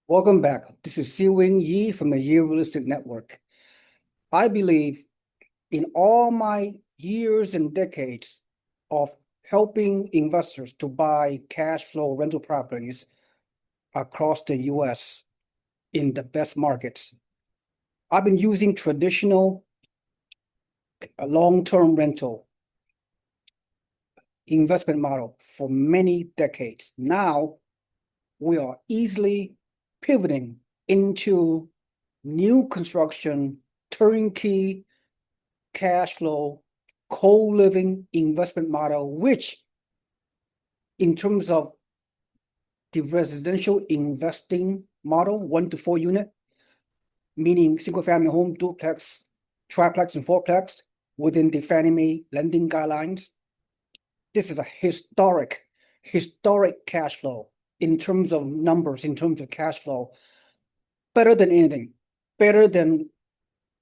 Welcome back. This is SeeWing Yee from the Yee Real Estate Network. I believe in all my years and decades of helping investors to buy cash flow rental properties across the US in the best markets. I've been using traditional long-term rental investment model for many decades. Now we are easily pivoting into new construction, turnkey, cash flow, co-living investment model, which in terms of the residential investing model, 1 to 4 unit, meaning single family home, duplex, triplex, and fourplex within the Fannie Mae lending guidelines. This is a historic cash flow in terms of numbers, in terms of cash flow, better than anything, better than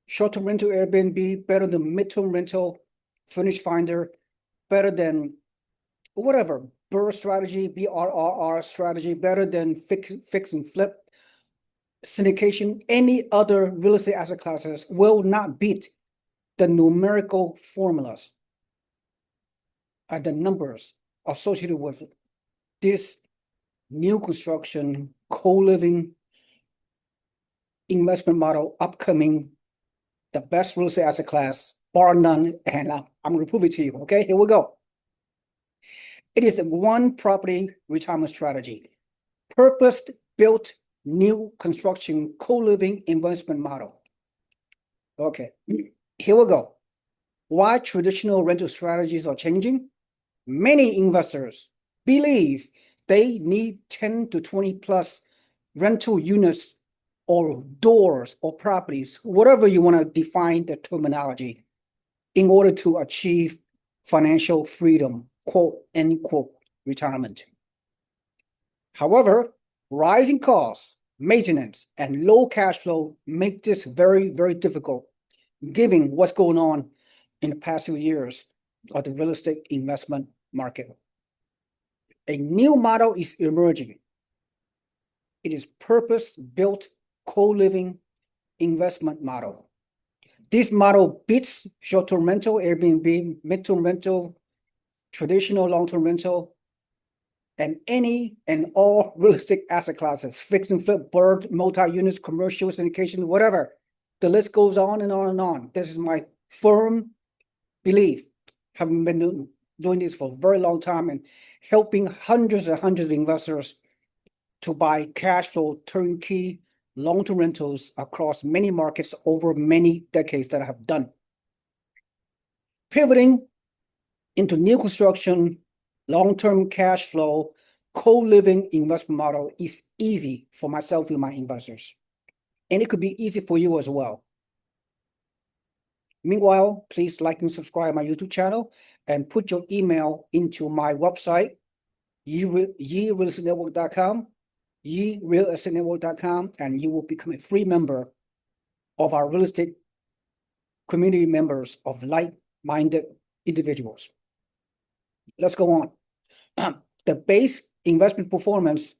short-term rental Airbnb, better than midterm rental, furnish finder, better than whatever, BRRRR strategy, BRRR strategy, better than fix and flip, syndication, any other real estate asset classes will not beat the numerical formulas and the numbers associated with this new construction, co-living investment model upcoming, the best real estate asset class, bar none, and I'm going to prove it to you. Okay, here we go. It is a one property retirement strategy, purpose-built new construction co-living investment model. Okay, here we go. Why traditional rental strategies are changing? Many investors believe they need 10 to 20 plus rental units or doors or properties, whatever you want to define the terminology, in order to achieve financial freedom, quote, end quote, retirement. However, rising costs, maintenance, and low cash flow make this very, very difficult, given what's going on in the past few years of the real estate investment market. A new model is emerging. It is purpose-built co-living investment model. This model beats short-term rental, Airbnb, mid-term rental, traditional long-term rental, and any and all real estate asset classes, fix and flip, BRRRR, multi-units, commercial, syndication, whatever. The list goes on and on and on. This is my firm belief, having been doing this for a very long time and helping hundreds and hundreds of investors to buy cash flow turnkey long-term rentals across many markets over many decades that I have done. Pivoting into new construction, long-term cash flow, co-living investment model is easy for myself and my investors. And it could be easy for you as well. Meanwhile, please like and subscribe my YouTube channel and put your email into my website, yeerealestateenetwork.com, yeerealestateenetwork.com, and you will become a free member of our real estate community members of like-minded individuals. Let's go on. The base investment performance,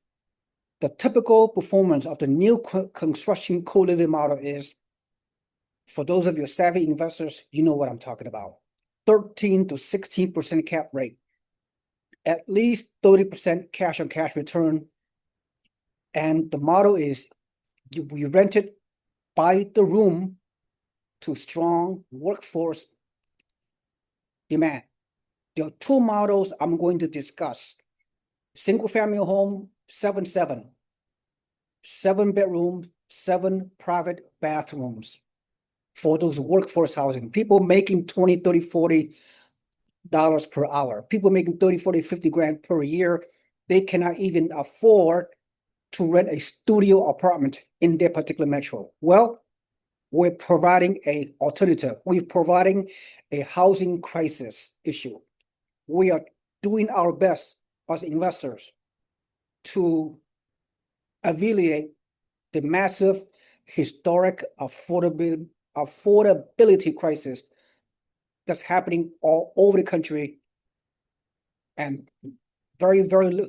the typical performance of the new construction co-living model is, for those of you savvy investors, you know what I'm talking about. 13 to 16% cap rate, at least 30% cash on cash return. And the model is we rent it by the room to strong workforce demand. There are two models I'm going to discuss. Single family home, 7-7, 7 bedrooms, 7 private bathrooms for those workforce housing. People making 20, 30, 40 dollars per hour. People making 30, 40, 50 grand per year. They cannot even afford to rent a studio apartment in their particular metro. Well, we're providing an alternative. We're providing a housing crisis issue. We are doing our best as investors to alleviate the massive historic affordability crisis that's happening all over the country, and very, very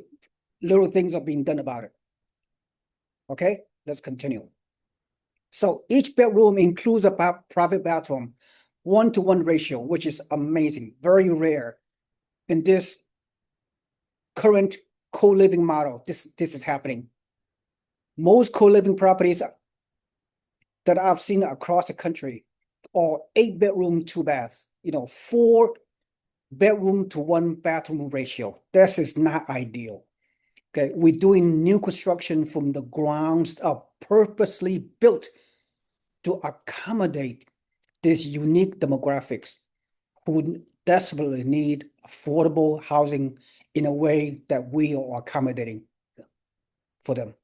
little things are being done about it. Okay, let's continue. So each bedroom includes a private bathroom, 1-to-1 ratio, which is amazing, very rare in this current co-living model. This is happening. Most co-living properties that I've seen across the country are 8-bedroom, 2 baths, 4-bedroom to 1-bathroom ratio. This is not ideal. Okay, we're doing new construction from the grounds up, purposely built to accommodate these unique demographics who desperately need affordable housing in a way that we are accommodating for them.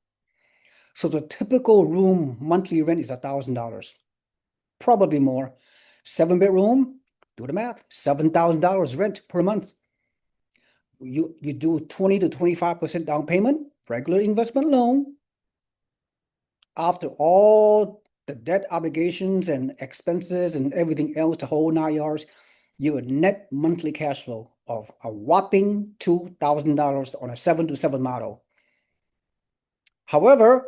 So the typical room monthly rent is $1,000, probably more. 7-bedroom, do the math, $7,000 rent per month. You do 20 to 25% down payment, regular investment loan. After all the debt obligations and expenses and everything else, the whole 9 yards, your net monthly cash flow of a whopping $2,000 on a 7-to-7 model. However,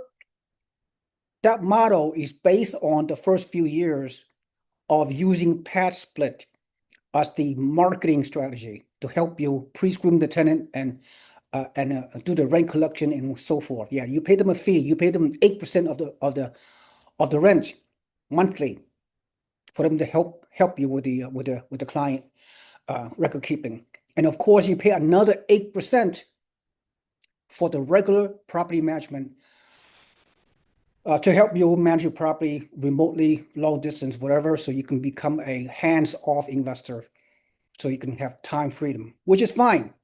that model is based on the first few years of using pad split as the marketing strategy to help you pre-screen the tenant and do the rent collection and so forth. Yeah, you pay them a fee. You pay them 8% of the rent monthly for them to help you with the client record keeping. And of course, you pay another 8% for the regular property management to help you manage your property remotely, long distance, whatever, so you can become a hands-off investor, so you can have time freedom, which is fine.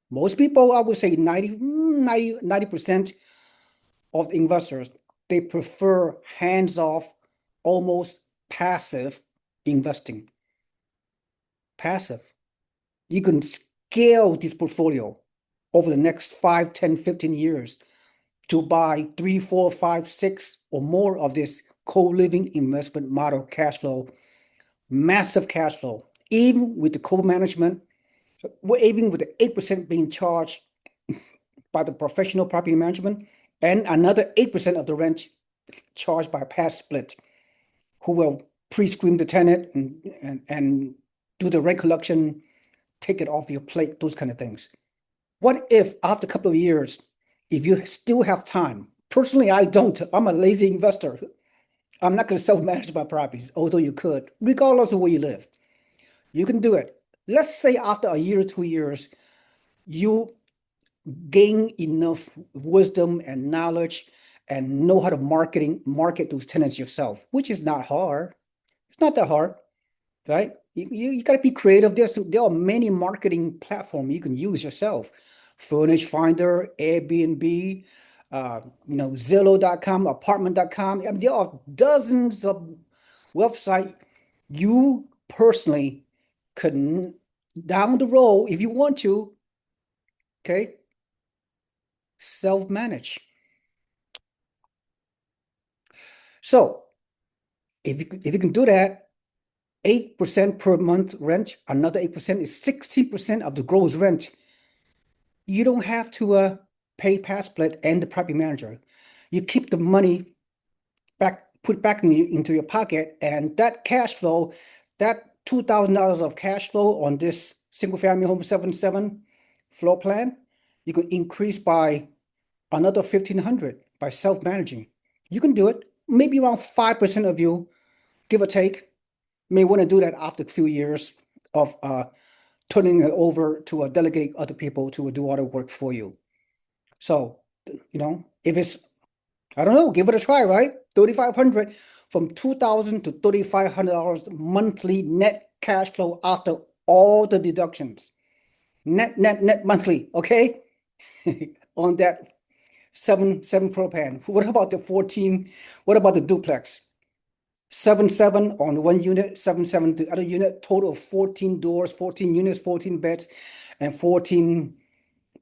Most people, I would say 90% of investors, they prefer hands-off, almost passive investing. Passive. You can scale this portfolio over the next 5, 10, 15 years to buy 3, 4, 5, 6 or more of this co-living investment model cash flow, massive cash flow, even with the co-management, even with the 8% being charged by the professional property management and another 8% of the rent charged by pad split, who will pre-screen the tenant and do the rent collection, take it off your plate, those kind of things. What if after a couple of years, if you still have time? Personally, I don't. I'm a lazy investor. I'm not going to self-manage my properties, although you could, regardless of where you live. You can do it. Let's say after a year or 2 years, you gain enough wisdom and knowledge and know how to market those tenants yourself, which is not hard. It's not that hard, right? You got to be creative. There are many marketing platforms you can use yourself. Furnish Finder, Airbnb, Zillow.com, apartment.com. I mean, there are dozens of websites you personally could, down the road, if you want to, okay, self-manage. So if you can do that, 8% per month rent, another 8% is 16% of the gross rent. You don't have to pay pad split and the property manager. You keep the money put back into your pocket, and that cash flow, that $2,000 of cash flow on this single family home 7-7 floor plan, you can increase by another 1,500 by self-managing. You can do it. Maybe around 5% of you, give or take, may want to do that after a few years of turning it over to delegate other people to do all the work for you. So, if it's, I don't know, give it a try, right? 3,500 from $2,000 to $3,500 monthly net cash flow after all the deductions. Net monthly, okay? On that 7 floor plan. What about the 14? What about the duplex? 7-7 on one unit, 7-7 the other unit, total of 14 doors, 14 units, 14 beds, and 14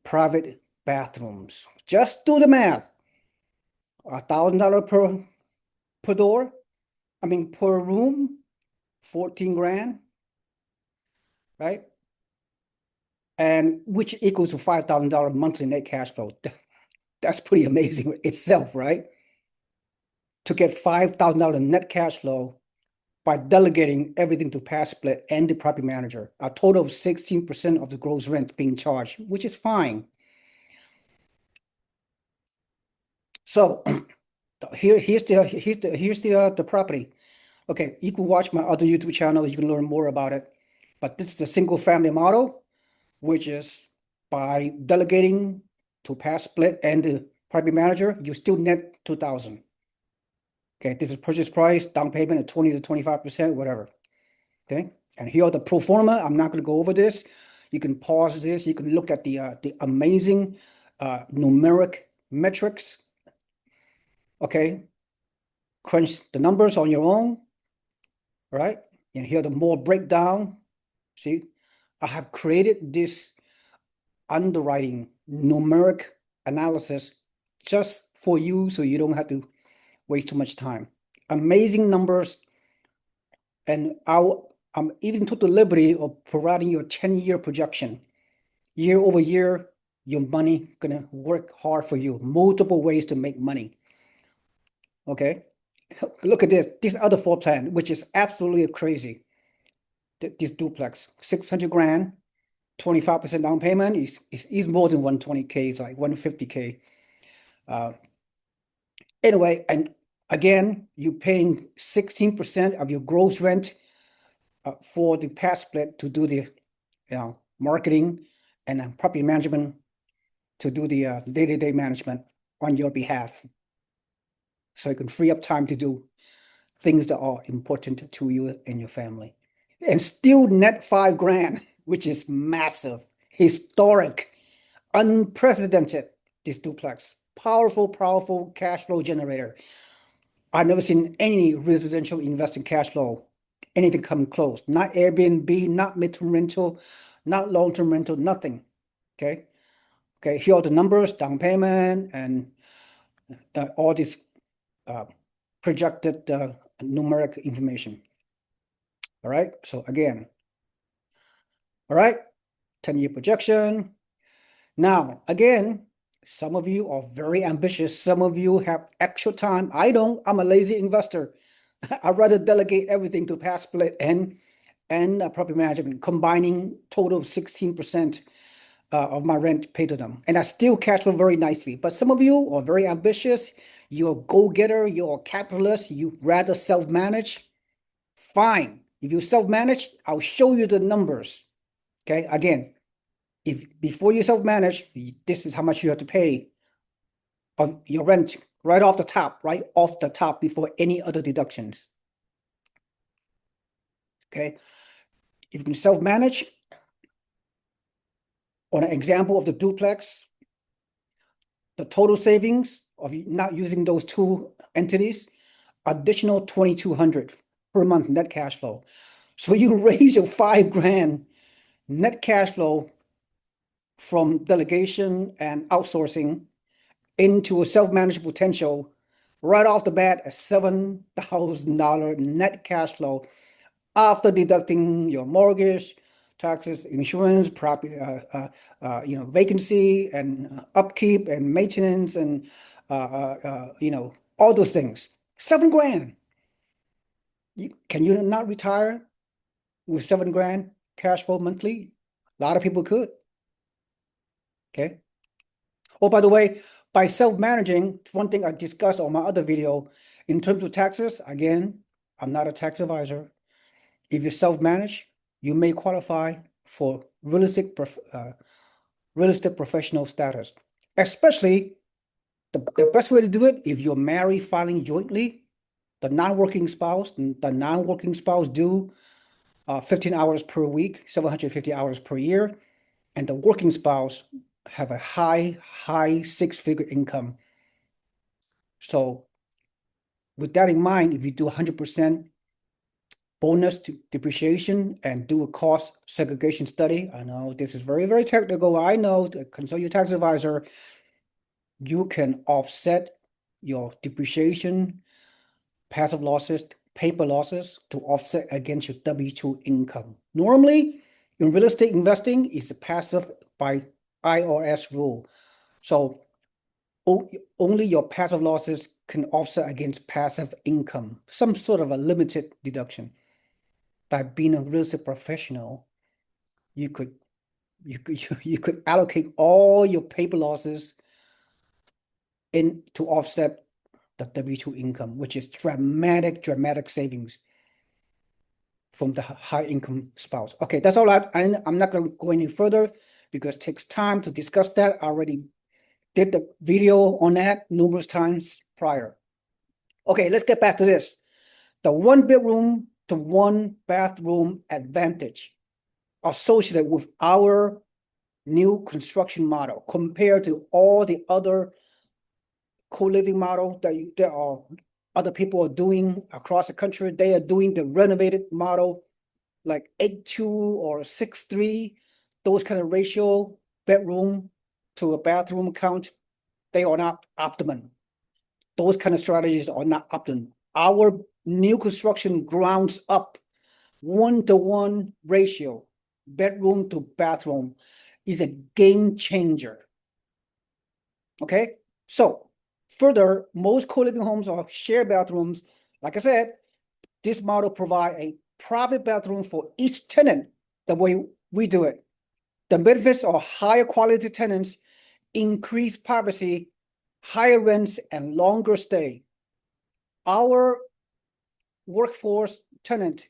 private bathrooms. Just do the math. $1,000 per door. I mean per room, 14 grand, right? And which equals to $5,000 monthly net cash flow. That's pretty amazing itself, right? to get $5,000 net cash flow by delegating everything to pass split and the property manager. A total of 16% of the gross rent being charged, which is fine. So here's the property. Okay, you can watch my other YouTube channel. You can learn more about it. But this is a single family model, which is by delegating to pass split and the property manager, you still net 2,000. Okay, this is purchase price, down payment at 20 to 25%, whatever. Okay, and here are the pro forma. I'm not going to go over this. You can pause this. You can look at the amazing numeric metrics. Okay, crunch the numbers on your own. Right, and here the more breakdown. See, I have created this underwriting numeric analysis just for you, so you don't have to waste too much time. Amazing numbers, and I'm even took the liberty of providing you a 10-year projection. Year over year, your money gonna work hard for you. Multiple ways to make money. Okay, look at this other floor plan, which is absolutely crazy. This duplex, 600 grand, 25% down payment is more than 120K. It's like 150K. Anyway, and again, you're paying 16% of your gross rent for the pass split to do the marketing and property management to do the day-to-day management on your behalf. So you can free up time to do things that are important to you and your family. And still net 5 grand, which is massive, historic, unprecedented, this duplex. Powerful, powerful cash flow generator. I've never seen any residential investing cash flow, anything come close. Not Airbnb, not midterm rental, not long-term rental, nothing. Okay. Okay, here are the numbers, down payment, and all this projected numeric information. All right, so again, all right, 10-year projection. Now, again, some of you are very ambitious. Some of you have extra time. I don't. I'm a lazy investor. I'd rather delegate everything to pass split and property management, combining total of 16% of my rent paid to them. And I still cash flow very nicely. But some of you are very ambitious. You're a go-getter. You're a capitalist. You rather self-manage. Fine. If you self-manage, I'll show you the numbers. Okay. Again, if before you self-manage, this is how much you have to pay of your rent right off the top, before any other deductions. Okay. If you can self-manage, on an example of the duplex, the total savings of not using those two entities, additional 2,200 per month net cash flow. So you raise your 5 grand net cash flow from delegation and outsourcing into a self-managed potential right off the bat at $7,000 net cash flow after deducting your mortgage, taxes, insurance, property, vacancy and upkeep and maintenance and all those things. 7 grand. Can you not retire with 7 grand cash flow monthly? A lot of people could. Okay. Oh, by the way, by self-managing, one thing I discussed on my other video, in terms of taxes, again, I'm not a tax advisor. If you self-manage, you may qualify for real estate professional status. Especially, the best way to do it, if you're married filing jointly, the non-working spouse do 15 hours per week, 750 hours per year, and the working spouse have a high 6-figure income. So with that in mind, if you do 100% bonus to depreciation and do a cost segregation study, I know this is very, very technical. I know, consult your tax advisor. You can offset your depreciation, passive losses, paper losses to offset against your W-2 income. Normally, in real estate investing, it's passive by IRS rule. So only your passive losses can offset against passive income, some sort of a limited deduction. By being a real estate professional, you could allocate all your paper losses in to offset the W-2 income, which is dramatic savings from the high income spouse. Okay, that's all. I'm not going to go any further because it takes time to discuss that. I already did the video on that numerous times prior. Okay, let's get back to this. The 1 bedroom to 1 bathroom advantage associated with our new construction model compared to all the other co-living model that there are other people are doing across the country. They are doing the renovated model, like 8:2 or 6:3, those kind of ratio, bedroom to a bathroom count. They are not optimum. Those kind of strategies are not optimum. Our new construction grounds up 1-to-1 ratio, bedroom to bathroom, is a game changer. Okay, so further, most co-living homes are shared bathrooms. Like I said, this model provides a private bathroom for each tenant the way we do it. The benefits are higher quality tenants, increased privacy, higher rents, and longer stay. Our workforce tenant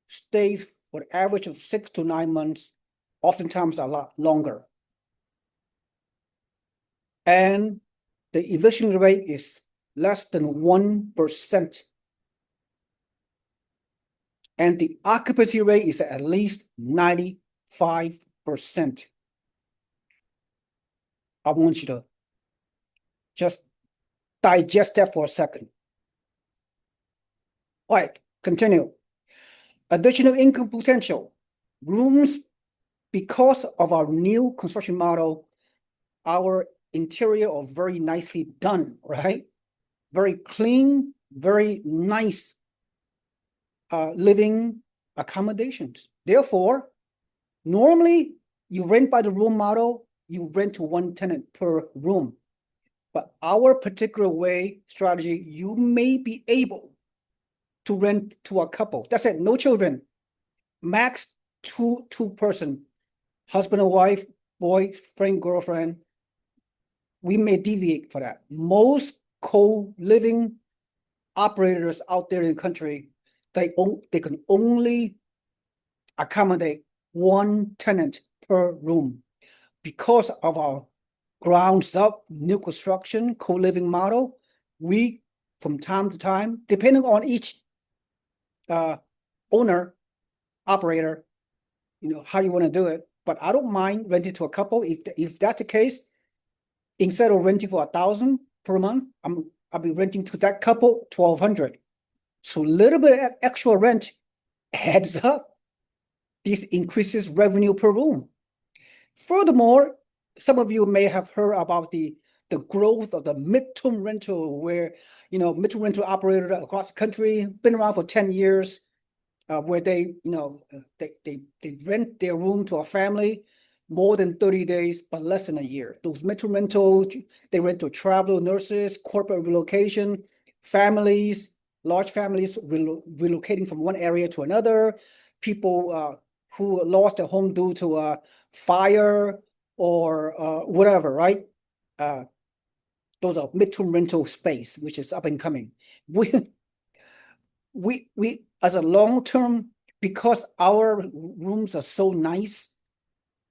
stays for an average of 6 to 9 months, oftentimes a lot longer. And the eviction rate is less than 1%. And the occupancy rate is at least 95%. I want you to just digest that for a second. All right, continue. Additional income potential. Rooms, because of our new construction model, our interior are very nicely done, right? Very clean, very nice living accommodations. Therefore, normally you rent by the room model, you rent to 1 tenant per room. But our particular way strategy, you may be able to rent to a couple. That's it, no children. Max two person, husband and wife, boyfriend, girlfriend. We may deviate for that. Most co-living operators out there in the country, they can only accommodate 1 tenant per room. Because of our grounds up new construction co-living model, we from time to time, depending on each owner, operator, how you want to do it. But I don't mind renting to a couple. If that's the case, instead of renting for 1,000 per month, I'll be renting to that couple 1,200. So a little bit of extra rent adds up. This increases revenue per room. Furthermore, some of you may have heard about the growth of the midterm rental, where midterm rental operator across the country been around for 10 years, where they rent their room to a family more than 30 days, but less than a year. Those midterm rentals, they rent to travel nurses, corporate relocation, families, large families relocating from one area to another, people who lost their home due to a fire or whatever, right? Those are midterm rental space, which is up and coming. We as a long term, because our rooms are so nice,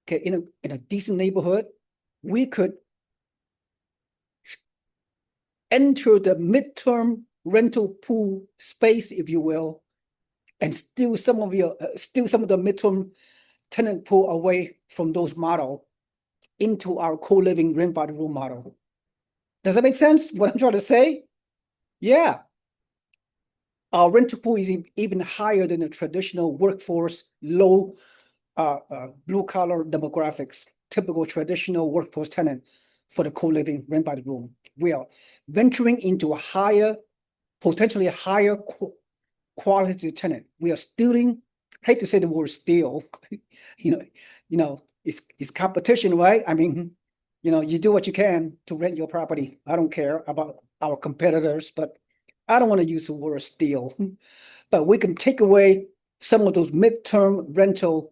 okay, in a decent neighborhood, we could enter the midterm rental pool space, if you will, and steal some of the midterm tenant pool away from those model into our co-living rent by the room model. Does that make sense? What I'm trying to say? Yeah. Our rental pool is even higher than the traditional workforce, low blue collar demographics, typical traditional workforce tenant for the co-living rent by the room. We are venturing into a potentially higher quality tenant. We are stealing. I hate to say the word steal. It's competition, right? I mean, You do what you can to rent your property. I don't care about our competitors, but I don't want to use the word steal. But we can take away some of those midterm rental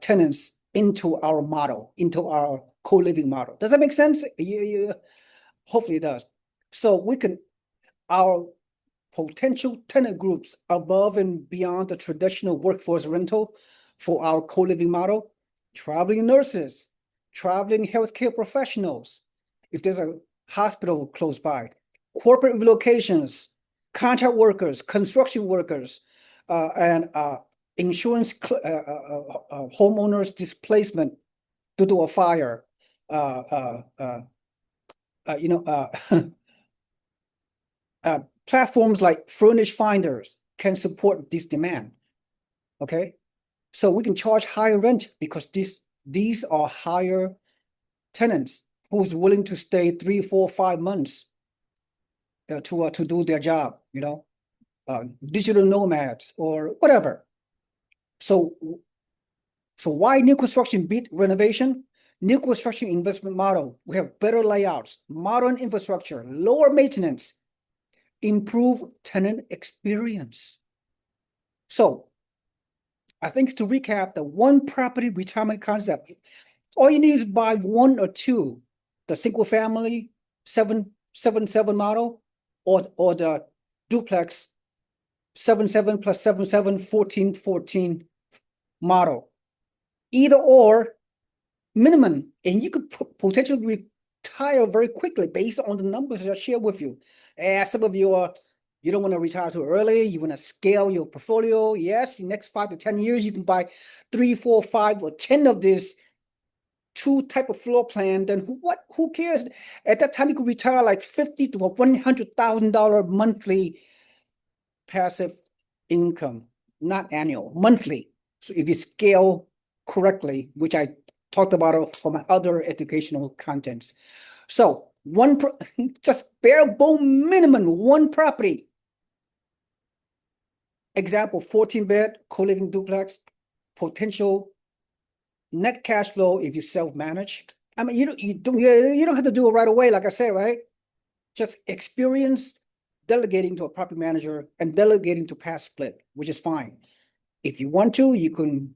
tenants into our model, into our co-living model. Does that make sense? Hopefully it does. So our potential tenant groups above and beyond the traditional workforce rental for our co-living model, traveling nurses, traveling healthcare professionals, if there's a hospital close by, corporate relocations, contract workers, construction workers, and insurance homeowners displacement due to a fire, you know, platforms like Furnish Finders can support this demand. Okay, so we can charge higher rent because these are higher tenants who's willing to stay 3, 4, 5 months to do their job. Digital nomads or whatever. So why new construction beat renovation? New construction investment model. We have better layouts, modern infrastructure, lower maintenance, improve tenant experience. So I think to recap, the one property retirement concept, all you need is buy one or two, the single family 777 model or the duplex 77 plus 77 14 model. Either or minimum, and you could potentially retire very quickly based on the numbers I shared with you. Some of you don't want to retire too early. You want to scale your portfolio. Yes, in the next 5 to 10 years, you can buy 3, 4, 5, or 10 of this 2 type of floor plan. Then who cares? At that time, you could retire like $50,000 to $100,000 monthly passive income, not annual, monthly. So if you scale correctly, which I talked about for my other educational contents. So just bare bone minimum, one property. Example, 14-bed co-living duplex, potential net cash flow if you self-manage. I mean, you don't have to do it right away, like I said, right? Just experience delegating to a property manager and delegating to pass split, which is fine. If you want to, you can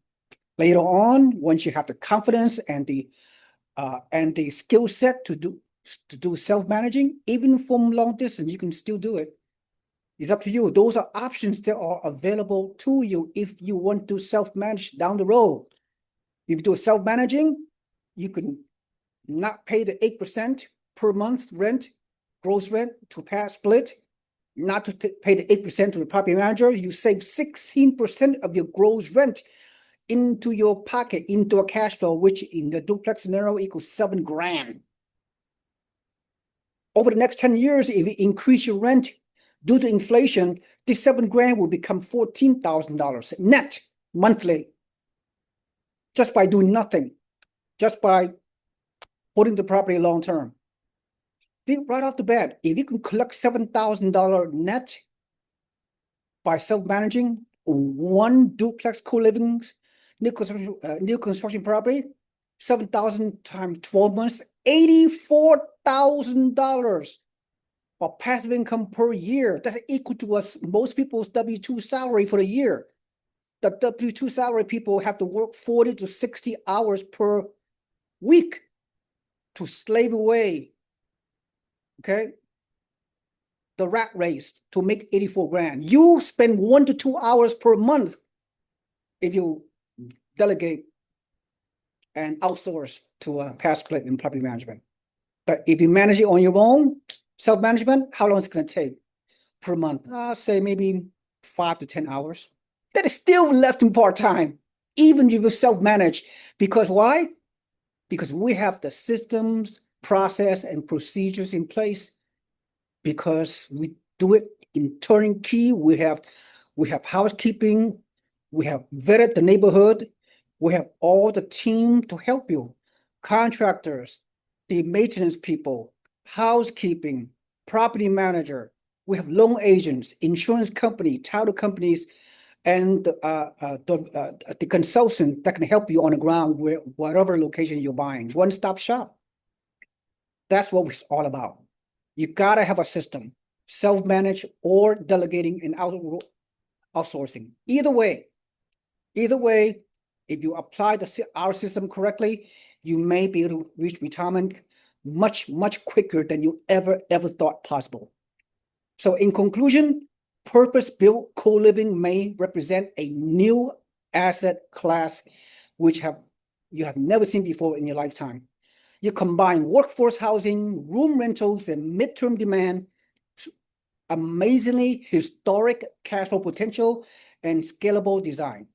later on, once you have the confidence and the skill set to do self-managing, even from long distance, you can still do it. It's up to you. Those are options that are available to you if you want to self-manage down the road. If you do self-managing, you can not pay the 8% per month rent, gross rent to pass split, not to pay the 8% to the property manager. You save 16% of your gross rent into your pocket, into a cash flow, which in the duplex scenario equals $7,000. Over the next 10 years, if you increase your rent due to inflation, this $7,000 will become $14,000 net monthly, just by doing nothing, just by holding the property long term. Think right off the bat, if you can collect $7,000 net by self-managing one duplex co-living new construction property, 7,000 times 12 months, $84,000 of passive income per year. That's equal to most people's W-2 salary for the year. The W-2 salary people have to work 40 to 60 hours per week to slave away, okay, the rat race to make $84,000. You spend 1 to 2 hours per month if you delegate and outsource to a pass split in property management. But if you manage it on your own, self-management, how long is it going to take per month? Say maybe 5 to 10 hours. That is still less than part-time, even if you self-manage. Because why? Because we have the systems, process, and procedures in place. Because we do it in turnkey. We have housekeeping. We have vetted the neighborhood. We have all the team to help you. Contractors, the maintenance people, housekeeping, property manager. We have loan agents, insurance company, title companies, and the consultant that can help you on the ground wherever location you're buying. One-stop shop. That's what it's all about. You gotta have a system, self-managed or delegating and outsourcing. Either way, if you apply our system correctly, you may be able to reach retirement much quicker than you ever thought possible. So in conclusion, purpose-built co-living may represent a new asset class which you have never seen before in your lifetime. You combine workforce housing, room rentals, and midterm demand, amazingly historic cash flow potential, and scalable design.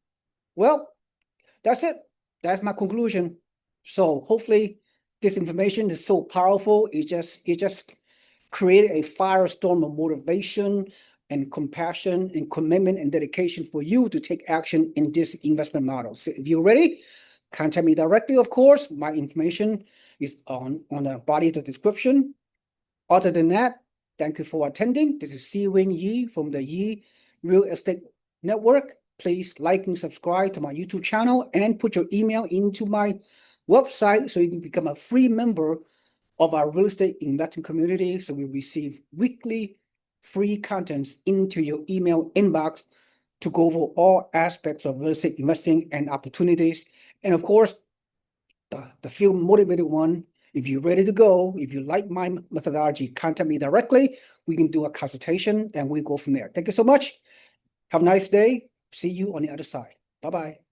Well, that's it. That's my conclusion. So hopefully this information is so powerful. It just created a firestorm of motivation and compassion and commitment and dedication for you to take action in this investment model. So if you're ready, contact me directly, of course. My information is on the body of the description. Other than that, thank you for attending. This is SeeWing Yee from the Yee Real Estate Network. Please like and subscribe to my YouTube channel and put your email into my website so you can become a free member of our real estate investing community. So we receive weekly free contents into your email inbox to go over all aspects of real estate investing and opportunities. And of course, the feel motivated one, if you're ready to go, if you like my methodology, contact me directly. We can do a consultation and we go from there. Thank you so much. Have a nice day. See you on the other side. Bye-bye.